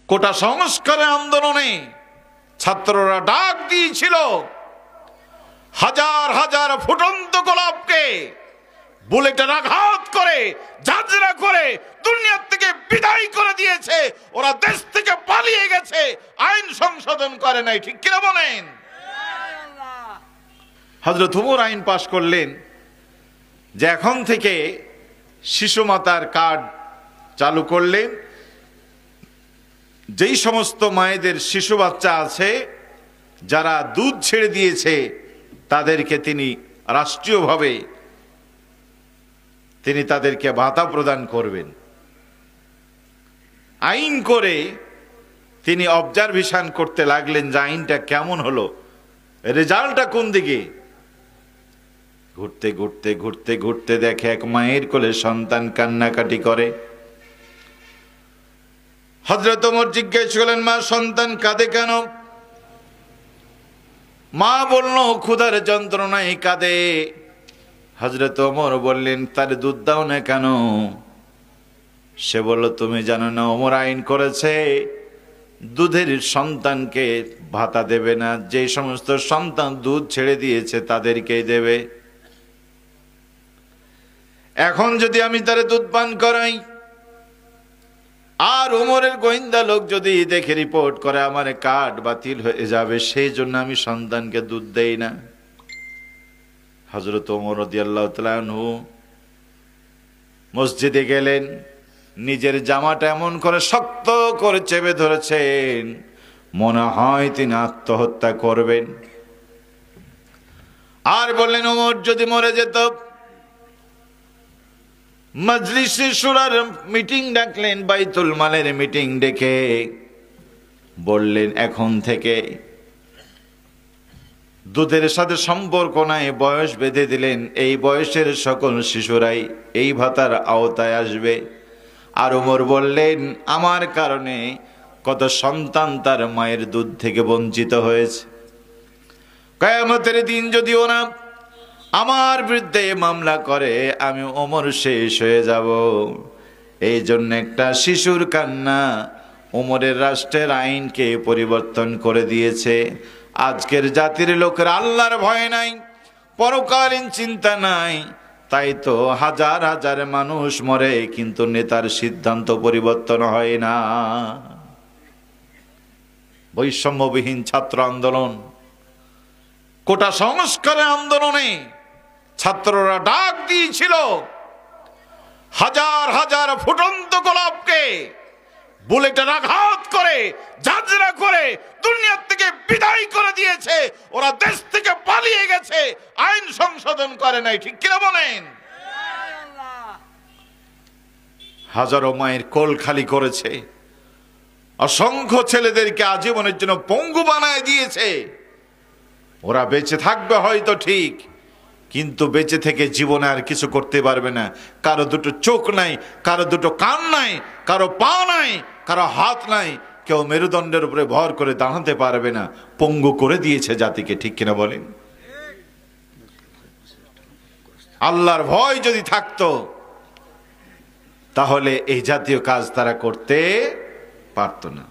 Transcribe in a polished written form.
কোটা সংস্কারের আন্দোলনে ছাত্ররা ডাক দিয়েছিল হাজার হাজার ফুটন্ত গোলাপকে বুলেটের আঘাত করে ঝাঁঝরা করে দুনিয়া থেকে বিদায় করে দিয়েছে। ওরা দেশ থেকে পালিয়ে গেছে, আইন সংশোধন করে নাই। ঠিক কিনা বলেন? হযরত ওমর আইন পাশ করলেন যে এখন থেকে শিশু মাতার কার্ড চালু করলেন। যেই সমস্ত মায়েদের শিশু বাচ্চা আছে যারা দুধ ছেড়ে দিয়েছে তাদেরকে তিনি রাষ্ট্রীয়ভাবে তিনি তাদেরকে ভাতা প্রদান করবেন। আইন করে তিনি অবজারভেশন করতে লাগলেন যে আইনটা কেমন হলো, রেজাল্টটা কোন দিকে। ঘুরতে ঘুরতে ঘুরতে ঘুরতে দেখে এক মায়ের কোলে সন্তান কান্নাকাটি করে। হযরত ওমর জিজ্ঞেস করলেন, মা সন্তান কাঁদে কেন? মা বলল, ক্ষুধার যন্ত্রণায় কাঁদে। হযরত ওমর বললেন, তার দুধ দাও না কেন? সে বলল, তুমি জানো না ওমর আইন করেছে দুধের সন্তানকে ভাতা দেবে না, যে সমস্ত সন্তান দুধ ছেড়ে দিয়েছে তাদেরকেই দেবে। এখন যদি আমি তারে দুধ পান করাই আর ওমরের গোয়েন্দা লোক যদি দেখে রিপোর্ট করে আমার কার্ড বাতিল হয়ে যাবে, সেই জন্য আমি সন্তানকে দুধ দেই না। হযরত ওমর রাদিয়াল্লাহু তাআলা আনহু মসজিদে গেলেন, নিজের জামাটা এমন করে শক্ত করে চেপে ধরেছেন মনে হয় তিনি আত্মহত্যা করবেন। আর বললেন, ওমর যদি মরে যেত। মজলিসে শুরার মিটিং ডাকলেন, বাইতুল মালের মিটিং ডেকে বললেন, এখন থেকে দুধের সাথে সম্পর্ক নাই, বয়স বেঁধে দিলেন। এই বয়সের সকল শিশুরাই এই ভাতার আওতায় আসবে। আর ওমর বললেন, আমার কারণে কত সন্তান তার মায়ের দুধ থেকে বঞ্চিত হয়েছে। কিয়ামতের দিন যদি ওরা আমার বিরুদ্ধে মামলা করে আমি ওমর শেষ হয়ে যাব। এই জন্য একটা শিশুর কান্না ওমরের রাষ্ট্রের আইনকে পরিবর্তন করে দিয়েছে। আজকের জাতির লোকের আল্লাহর ভয় নাই, পরকালীন চিন্তা নাই, তাই তো হাজার হাজার মানুষ মরে কিন্তু নেতার সিদ্ধান্ত পরিবর্তন হয় না। বৈষম্যবিহীন ছাত্র আন্দোলন, কোটা সংস্কারের আন্দোলনে ছাত্ররা ডাক দিয়েছিল হাজার হাজার ফুটন্ত গোলাপকে বুলেটের আঘাত করে ঝাঁঝরা করে দুনিয়া থেকে বিদায় করে দিয়েছে। ওরা দেশ থেকে পালিয়ে গেছে, আইন সংশোধন করে নাই। ঠিক কিনা বলেন? হাজারো মায়ের কোল খালি করেছে, অসংখ্য ছেলেদেরকে আজীবনের জন্য পঙ্গু বানায় দিয়েছে। ওরা বেঁচে থাকবে হয়তো ঠিক, কিন্তু বেঁচে থেকে জীবনে আর কিছু করতে পারবে না। কারো দুটো চোখ নাই, কারো দুটো কান নাই, কারো পা নাই, কারো হাত নাই, কেউ মেরুদণ্ডের উপরে ভর করে দাঁড়াতে পারবে না। পঙ্গু করে দিয়েছে জাতিকে। ঠিক কিনা বলেন? আল্লাহর ভয় যদি থাকতো তাহলে এই জাতীয় কাজ তারা করতে পারতো না।